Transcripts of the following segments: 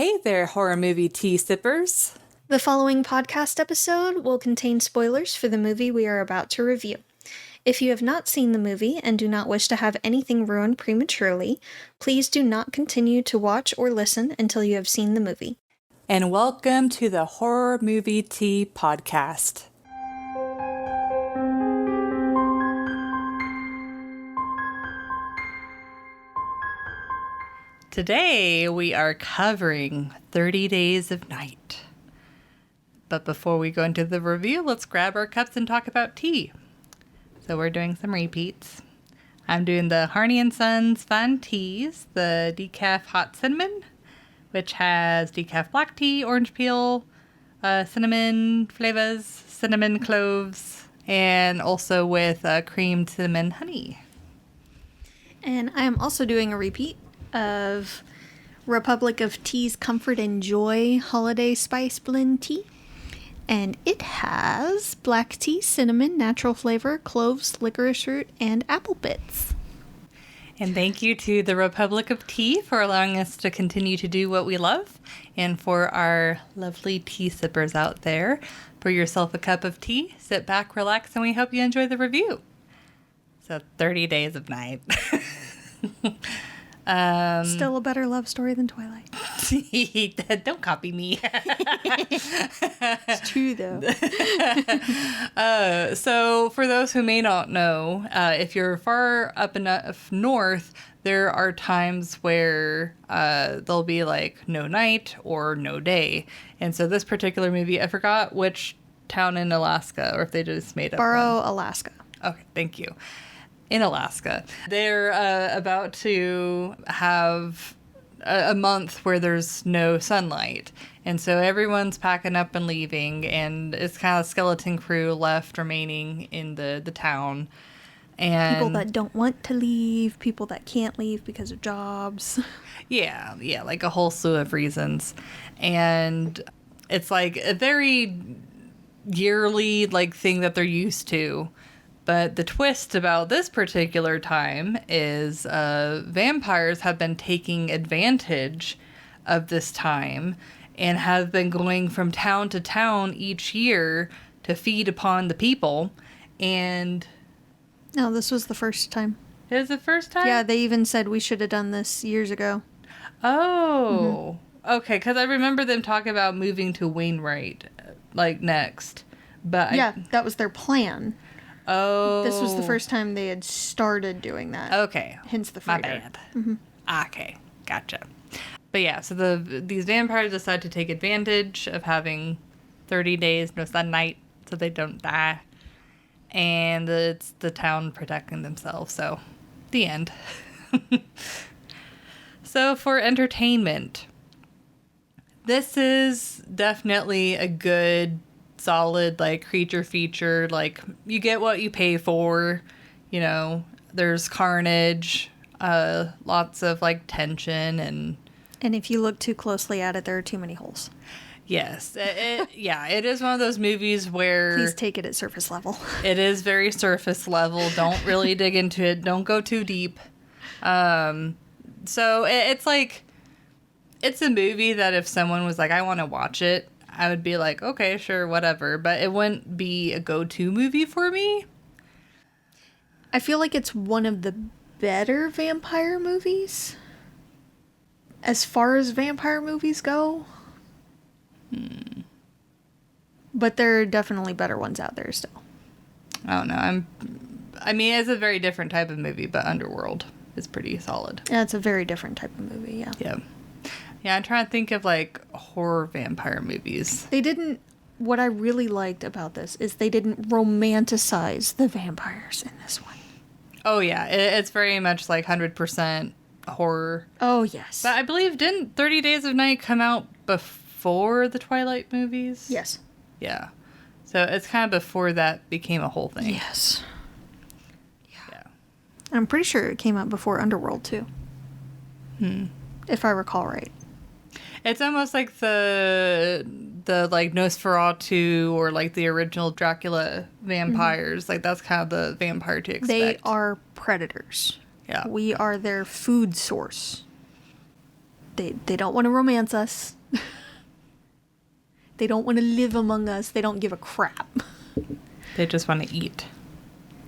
Hey there, horror movie tea sippers. The following podcast episode will contain spoilers for the movie we are about to review. If you have not seen the movie and do not wish to have anything ruined prematurely, please do not continue to watch or listen until you have seen the movie. And welcome to the Horror Movie Tea Podcast. Today we are covering 30 Days of Night. But before we go into the review, let's grab our cups and talk about tea. So we're doing some repeats. I'm doing the Harney & Sons Fun Teas, the decaf hot cinnamon, which has decaf black tea, orange peel, cinnamon flavors, cinnamon cloves, and also with creamed cinnamon honey. And I am also doing a repeat of Republic of Tea's Comfort and Joy Holiday Spice Blend Tea. And it has black tea, cinnamon, natural flavor, cloves, licorice root, and apple bits. And thank you to the Republic of Tea for allowing us to continue to do what we love. And for our lovely tea sippers out there, pour yourself a cup of tea, sit back, relax, and we hope you enjoy the review. So 30 Days of Night. Still a better love story than Twilight. Don't copy me. It's true, though. So for those who may not know, if you're far up enough north, there are times where there'll be like no night or no day. And so this particular movie, I forgot which town in Alaska, or if they just made up Burrow, one. Alaska. Okay, thank you. In Alaska. They're about to have a month where there's no sunlight. And so everyone's packing up and leaving, and it's kind of skeleton crew left remaining in the town. And people that don't want to leave, people that can't leave because of jobs. Yeah, like a whole slew of reasons. And it's like a very yearly like thing that they're used to. But the twist about this particular time is vampires have been taking advantage of this time and have been going from town to town each year to feed upon the people. And No, this was the first time. It was the first time? Yeah, they even said we should have done this years ago. Oh, okay, because I remember them talking about moving to Wainwright, like, next. But yeah, that was their plan. Oh. This was the first time they had started doing that. Okay. Hence the freighter. My bad. Mm-hmm. Okay, gotcha. But yeah, so these vampires decide to take advantage of having 30 days, no sunlight, so they don't die. And it's the town protecting themselves, so the end. So for entertainment, this is definitely a good, solid, like, creature feature. Like, you get what you pay for, you know. There's carnage, lots of, like, tension, and if you look too closely at it, there are too many holes. yes, it is one of those movies where Please take it at surface level. It is very surface level. Don't really dig into it. Don't go too deep. So it's like, it's a movie that if someone was like, I want to watch it, I would be like, okay, sure, whatever. But it wouldn't be a go-to movie for me. I feel like it's one of the better vampire movies. As far as vampire movies go. But there are definitely better ones out there still. I don't know. I mean, it's a very different type of movie, but Underworld is pretty solid. Yeah, it's a very different type of movie, yeah. Yeah, I'm trying to think of, like, horror vampire movies. What I really liked about this is they didn't romanticize the vampires in this one. Oh, yeah. It's very much, like, 100% horror. Oh, yes. But I believe, didn't 30 Days of Night come out before the Twilight movies? Yes. Yeah. So it's kind of before that became a whole thing. Yes. Yeah. I'm pretty sure it came out before Underworld, too. If I recall right. It's almost like the like Nosferatu or like the original Dracula vampires. Like that's kind of the vampire to expect. They are predators. Yeah. We are their food source. They don't want to romance us. They don't want to live among us. They don't give a crap. They just want to eat.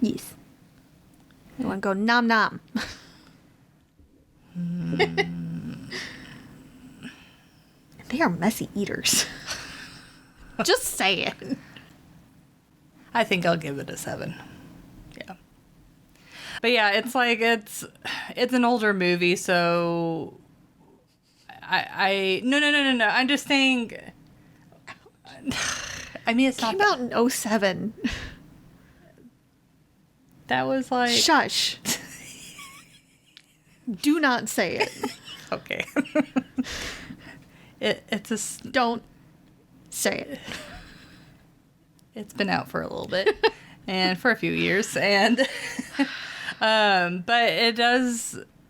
Yes. They want to go nom nom. They are messy eaters. Just say it. I think I'll give it a 7. Yeah. But yeah, it's like it's an older movie, so no. I'm just saying. I mean, it's Came not out in 2007. that was like Shush. Do not say it. okay. It's Don't say it. It's been out for a little bit and for a few years, and but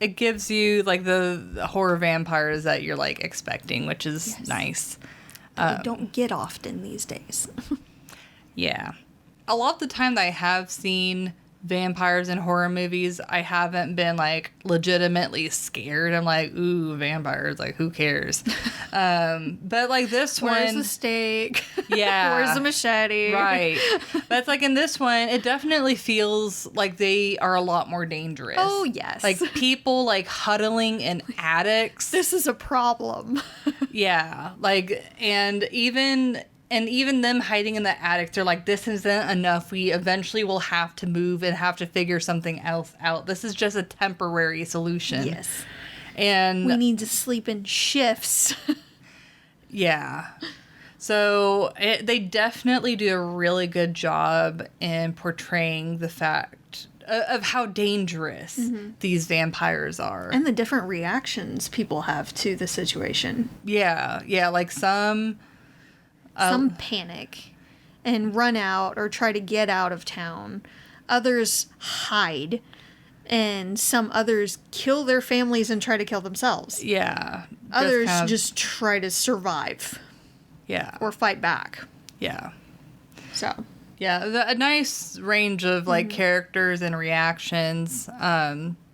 it gives you like the horror vampires that you're like expecting, which is nice. They don't get often these days. Yeah. A lot of the time that I have seen vampires in horror movies, I haven't been like legitimately scared. I'm like, ooh, vampires, like who cares? But like this Where's one, the steak? yeah, Where's the machete? right. But it's like in this one, it definitely feels like they are a lot more dangerous. Oh, yes. Like people like huddling in attics. This is a problem. Yeah, like and even them hiding in the attic, they're like, this isn't enough. We eventually will have to move and have to figure something else out. This is just a temporary solution. Yes. And We need to sleep in shifts. yeah. So they definitely do a really good job in portraying the fact of how dangerous these vampires are. And the different reactions people have to the situation. Yeah, like some panic and run out or try to get out of town. Others hide. And some others kill their families and try to kill themselves. Yeah. Others just try to survive. Yeah. Or fight back. Yeah. So. Yeah, a nice range of like characters and reactions.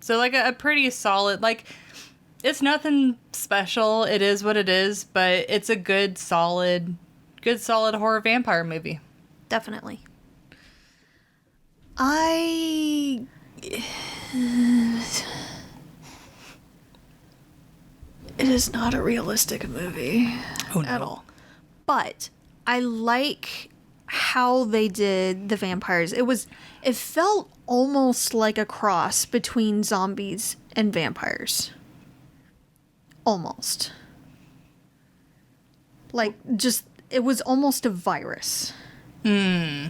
So like a pretty solid, like it's nothing special. It is what it is, but it's a good solid horror vampire movie. Definitely. It is not a realistic movie at all. But I like how they did the vampires. It felt almost like a cross between zombies and vampires. Almost. Like, just, it was almost a virus. Which,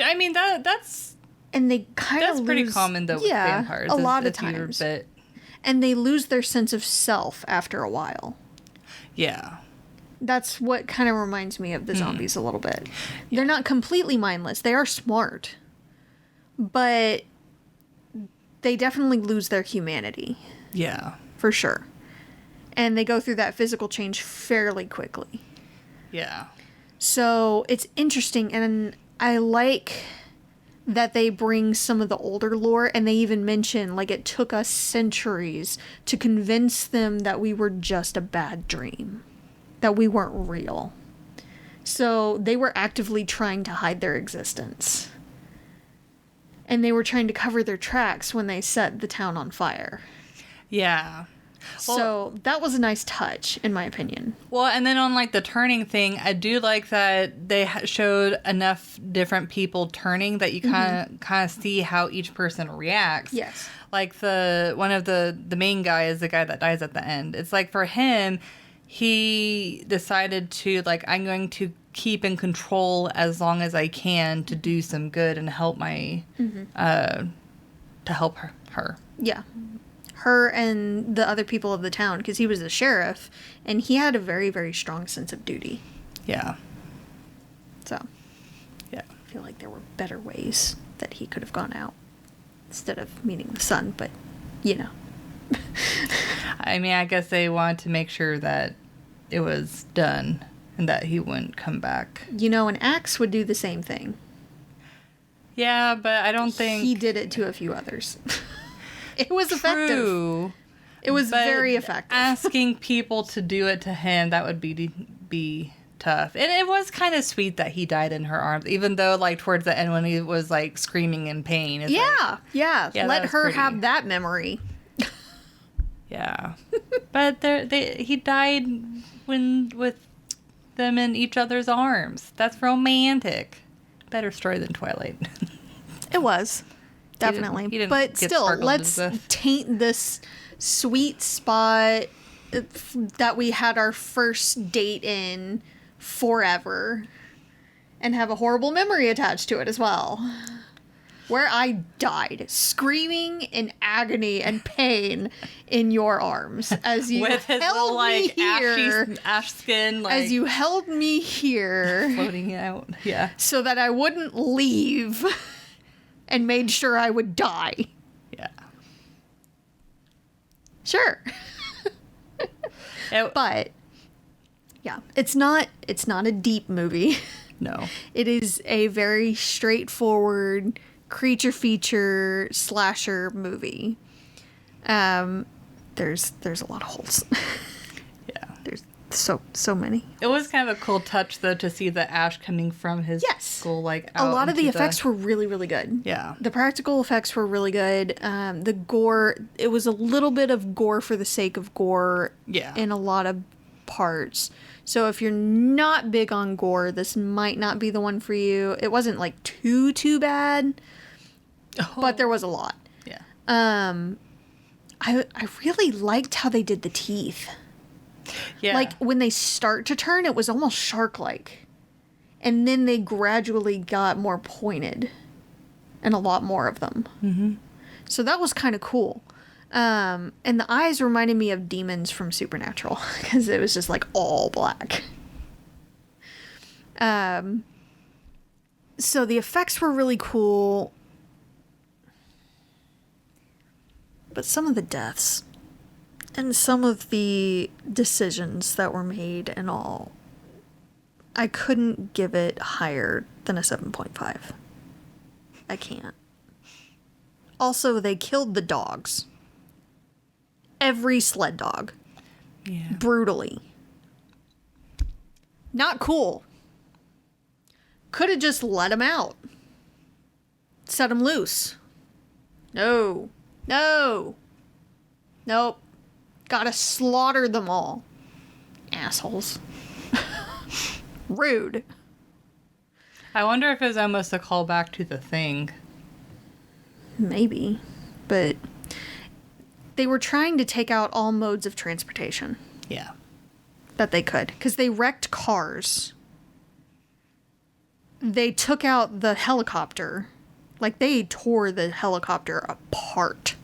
I mean, that's... And they kind of That's pretty common, though, with vampires. A lot of times. And they lose their sense of self after a while. Yeah. That's what kind of reminds me of the zombies a little bit. Yeah. They're not completely mindless. They are smart. But they definitely lose their humanity. Yeah. For sure. And they go through that physical change fairly quickly. Yeah. So it's interesting, and I like that they bring some of the older lore, and they even mention, like, it took us centuries to convince them that we were just a bad dream. That we weren't real. So they were actively trying to hide their existence. And they were trying to cover their tracks when they set the town on fire. Yeah. Well, so that was a nice touch, in my opinion. Well, and then on like the turning thing, I do like that they showed enough different people turning that you kind of see how each person reacts. Yes. Like one of the main guy is the guy that dies at the end. It's like for him, he decided to like, I'm going to keep in control as long as I can to do some good and help to help her. Yeah. Her and the other people of the town, because he was the sheriff, and he had a very, very strong sense of duty. Yeah. So. Yeah. I feel like there were better ways that he could have gone out instead of meeting the sun, but, you know. I mean, I guess they wanted to make sure that it was done and that he wouldn't come back. You know, an axe would do the same thing. Yeah, but I don't think... He did it to a few others. It was effective. It was But very effective. asking people to do it to him, that would be tough. And it was kind of sweet that he died in her arms, even though, like, towards the end when he was, like, screaming in pain. It's yeah. that Let was her pretty. have that memory. Yeah. But he died with them in each other's arms. That's romantic. Better story than Twilight. It was. Definitely. he didn't But get still, sparkled let's to death. taint this sweet spot that we had our first date in forever and have a horrible memory attached to it as well. Where I died screaming in agony and pain in your arms as you With his held little, me like, here. ash skin, like, As you held me here floating out. Yeah. so that I wouldn't leave and made sure I would die. Yeah. Sure. But yeah, it's not a deep movie. No. It is a very straightforward creature feature slasher movie. There's a lot of holes. Yeah. There's so many. It was kind of a cool touch, though, to see the ash coming from his skull, like, A out lot of the into effects were really, really good. Yeah. The practical effects were really good. The gore, it was a little bit of gore for the sake of gore Yeah. in a lot of parts. So if you're not big on gore, this might not be the one for you. It wasn't, like, too bad, but there was a lot. Yeah. I really liked how they did the teeth. Yeah. Like, when they start to turn, it was almost shark-like. And then they gradually got more pointed. And a lot more of them. Mm-hmm. So that was kind of cool. And the eyes reminded me of demons from Supernatural. Because it was just, like, all black. So the effects were really cool. But some of the deaths and some of the decisions that were made and all, I couldn't give it higher than a 7.5. I can't. Also, they killed the dogs. Every sled dog. Yeah. Brutally. Not cool. Could have just let them out. Set them loose. No. Nope. Gotta slaughter them all. Assholes. Rude. I wonder if it was almost a callback to The Thing. Maybe. But they were trying to take out all modes of transportation Yeah. that they could. Because they wrecked cars. They took out the helicopter. Like, they tore the helicopter apart.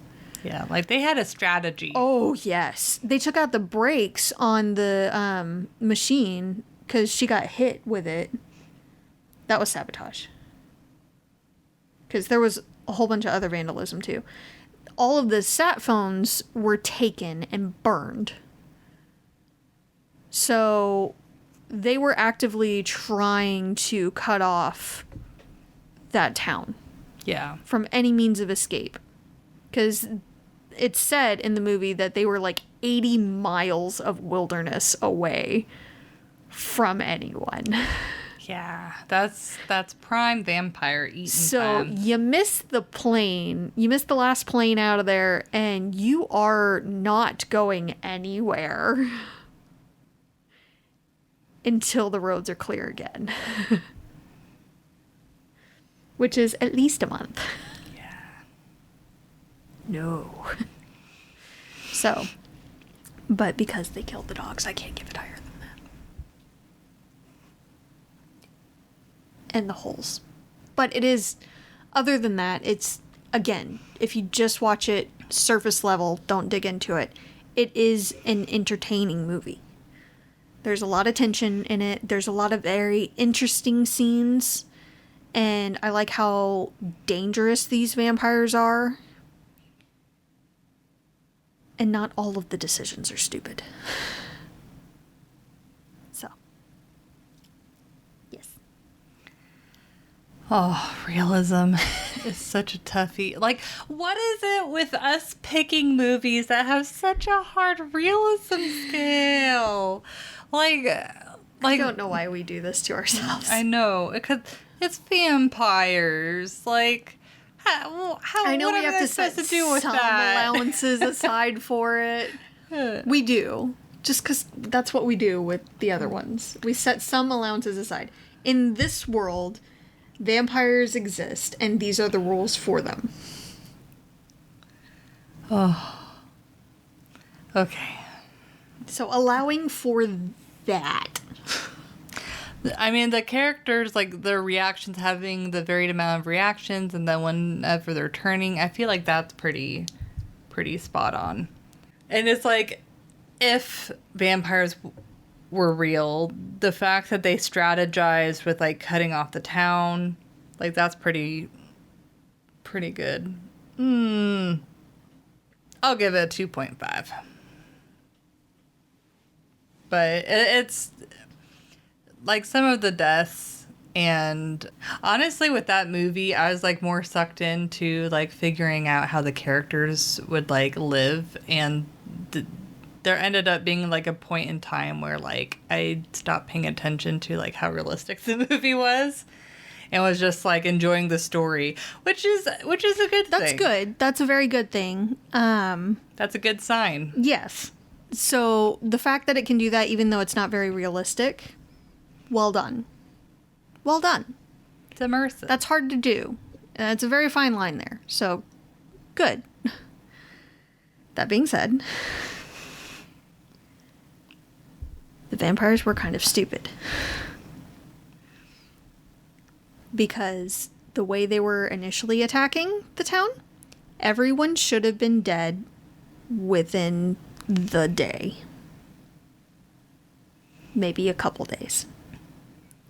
Yeah, like, they had a strategy. Oh, yes. They took out the brakes on the machine because she got hit with it. That was sabotage. Because there was a whole bunch of other vandalism, too. All of the sat phones were taken and burned. So they were actively trying to cut off that town Yeah. from any means of escape. Because it's said in the movie that they were like 80 miles of wilderness away from anyone. Yeah. That's prime vampire eating So time. you miss the plane, you miss the last plane out of there, and you are not going anywhere until the roads are clear again. Which is at least a month. No. So, but because they killed the dogs, I can't give it higher than that. And the holes. But it is, other than that, it's, again, if you just watch it surface level, don't dig into it, it is an entertaining movie. There's a lot of tension in it. There's a lot of very interesting scenes. And I like how dangerous these vampires are. And not all of the decisions are stupid. So. Yes. Oh, realism. It's such a toughie. Like, what is it with us picking movies that have such a hard realism scale? I don't know why we do this to ourselves. I know, because it's vampires. Like, I know what we am have I to supposed set to do with some that? allowances aside for it. We do. Just because that's what we do with the other ones. We set some allowances aside. In this world, vampires exist, and these are the rules for them. Oh. Okay. So allowing for that. I mean, the characters, like, their reactions, having the varied amount of reactions, and then whenever they're turning, I feel like that's pretty spot on. And it's like, if vampires were real, the fact that they strategized with, like, cutting off the town, like, that's pretty good. I'll give it a 2.5. But it's like some of the deaths, and honestly with that movie I was like more sucked into like figuring out how the characters would like live, and there ended up being like a point in time where like I stopped paying attention to like how realistic the movie was and was just like enjoying the story, which is a good thing. That's good. That's a very good thing. That's a good sign. Yes. So the fact that it can do that even though it's not very realistic, well done. Well done. It's immersive. That's hard to do. It's a very fine line there. So, good. That being said, the vampires were kind of stupid. Because the way they were initially attacking the town, everyone should have been dead within the day. Maybe a couple days.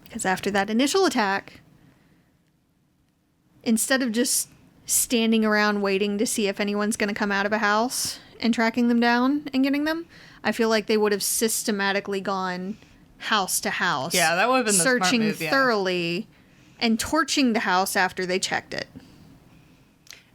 Because after that initial attack, instead of just standing around waiting to see if anyone's going to come out of a house and tracking them down and getting them, I feel like they would have systematically gone house to house. Yeah, that would have been the smart searching move, yeah. thoroughly and torching the house after they checked it.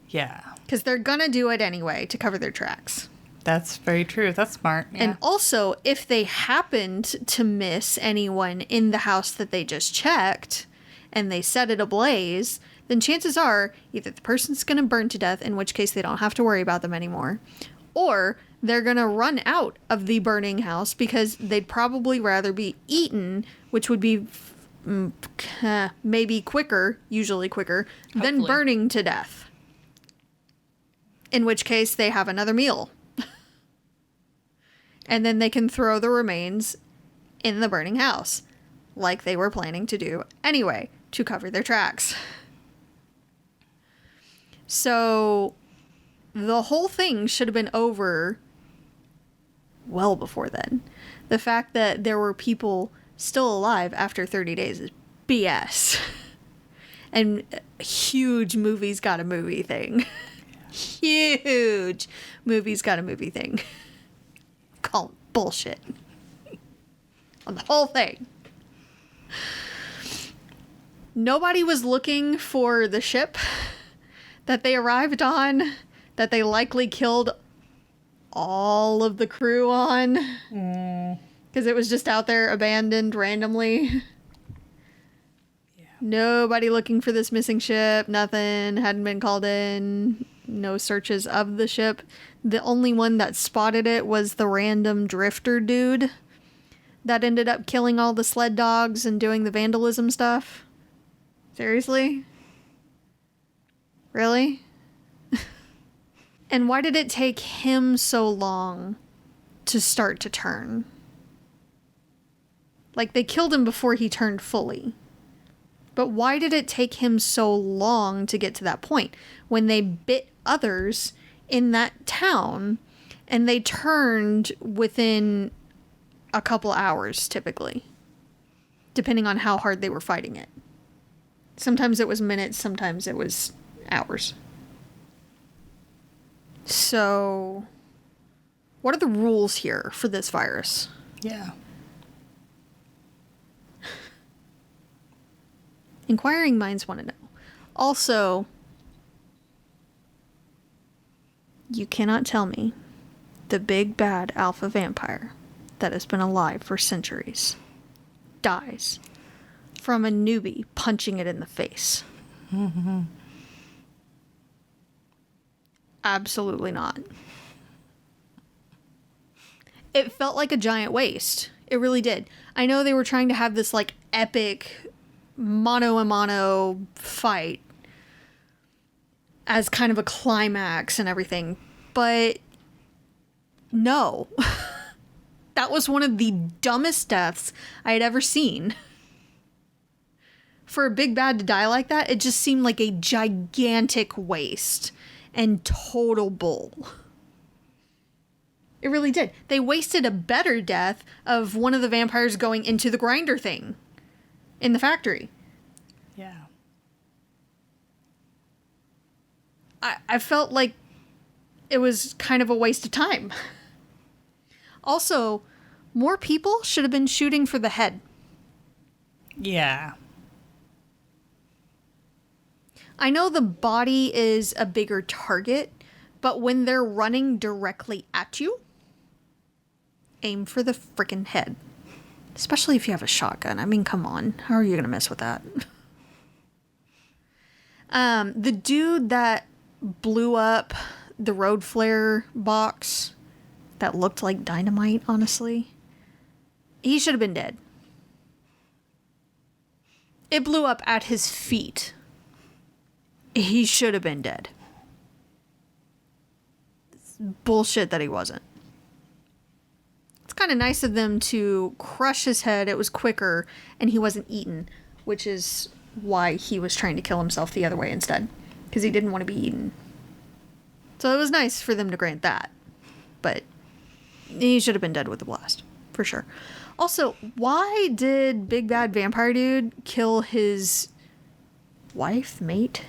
Yeah. Because they're going to do it anyway to cover their tracks. That's very true. That's smart. Yeah. And also, if they happened to miss anyone in the house that they just checked and they set it ablaze, then chances are either the person's going to burn to death, in which case they don't have to worry about them anymore, or they're going to run out of the burning house because they'd probably rather be eaten, which would be maybe quicker, usually quicker, than Hopefully. burning to death. In which case they have another meal. And then they can throw the remains in the burning house, like they were planning to do anyway, to cover their tracks. So, the whole thing should have been over well before then. The fact that there were people still alive after 30 days is BS. And huge movies got a movie thing. Huge movies got a movie thing. Call it bullshit. On the whole thing. Nobody was looking for the ship that they arrived on, that they likely killed all of the crew on. Because it was just out there abandoned randomly. Yeah. Nobody looking for this missing ship. Nothing. Hadn't been called in. No searches of the ship. The only one that spotted it was the random drifter dude that ended up killing all the sled dogs and doing the vandalism stuff. Seriously? Really? And why did it take him so long to start to turn? Like, they killed him before he turned fully. But why did it take him so long to get to that point? When they bit others in that town, and they turned within a couple hours, typically. Depending on how hard they were fighting it. Sometimes it was minutes, sometimes it was hours. So, what are the rules here for this virus? Yeah. Inquiring minds want to know. Also, You cannot tell me the big bad alpha vampire that has been alive for centuries dies from a newbie punching it in the face. Absolutely not. It felt like a giant waste. It really did. I know they were trying to have this like epic mano-a-mano fight as kind of a climax and everything, but no. That was one of the dumbest deaths I had ever seen. For a big bad to die like that, it just seemed like a gigantic waste and total bull. It really did. They wasted a better death of one of the vampires going into the grinder thing in the factory. Yeah. I felt like it was kind of a waste of time. Also, more people should have been shooting for the head. Yeah. I know the body is a bigger target, but when they're running directly at you, aim for the freaking head. Especially if you have a shotgun. I mean, come on. How are you going to mess with that? The dude that blew up the road flare box that looked like dynamite, honestly, he should have been dead. It blew up at his feet. He should have been dead. It's bullshit that he wasn't. It's kind of nice of them to crush his head. It was quicker, and he wasn't eaten, which is why he was trying to kill himself the other way instead, because he didn't want to be eaten. So it was nice for them to grant that, but he should have been dead with the blast, for sure. Also, why did Big Bad Vampire Dude kill his wife, mate,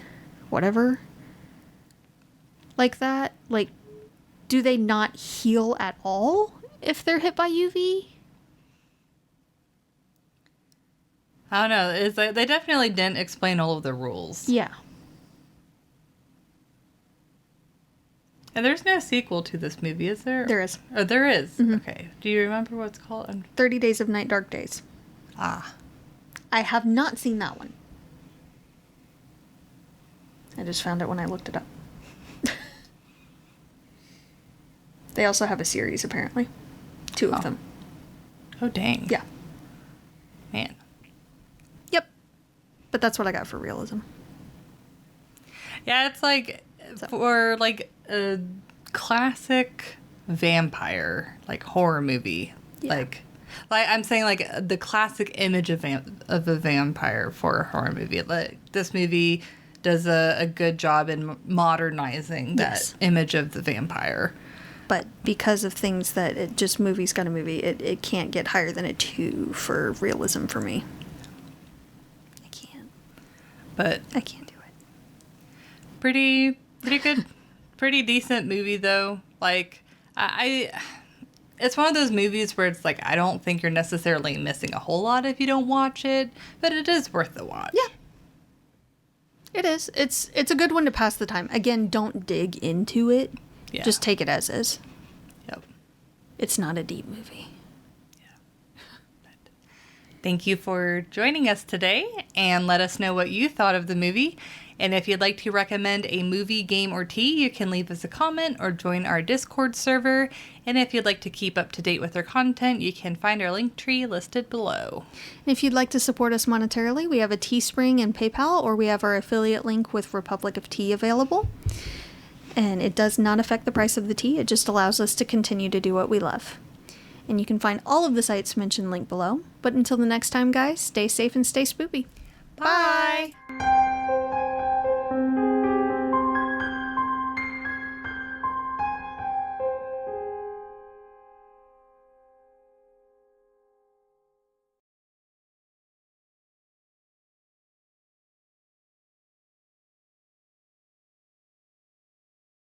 whatever, like that? Like, do they not heal at all if they're hit by UV? I don't know. It's like they definitely didn't explain all of the rules. Yeah. And there's no sequel to this movie, is there? There is. Oh, there is? Mm-hmm. Okay. Do you remember what it's called? 30 Days of Night, Dark Days. Ah. I have not seen that one. I just found it when I looked it up. They also have a series, apparently. 2 of them. Oh, dang. Yeah. Man. Yep. But that's what I got for Realism. Yeah, it's like, for like a classic vampire, like horror movie. Yeah. Like I'm saying, like the classic image of a vampire for a horror movie. Like this movie does a good job in modernizing that image of the vampire. But because of things that it just movie's got a movie, it can't get higher than a 2 for Realism for me. I can't. But I can't do it. pretty good, pretty decent movie though. Like it's one of those movies where it's like I don't think you're necessarily missing a whole lot if you don't watch it, but it is worth the watch. Yeah. It is. It's a good one to pass the time. Again, don't dig into it. Yeah. Just take it as is. Yep. It's not a deep movie. Thank you for joining us today, and let us know what you thought of the movie. And if you'd like to recommend a movie, game, or tea, you can leave us a comment or join our Discord server. And if you'd like to keep up to date with our content, you can find our link tree listed below. And if you'd like to support us monetarily, we have a Teespring and PayPal, or we have our affiliate link with Republic of Tea available. And it does not affect the price of the tea. It just allows us to continue to do what we love. And you can find all of the sites mentioned linked below. But until the next time, guys, stay safe and stay spoopy. Bye!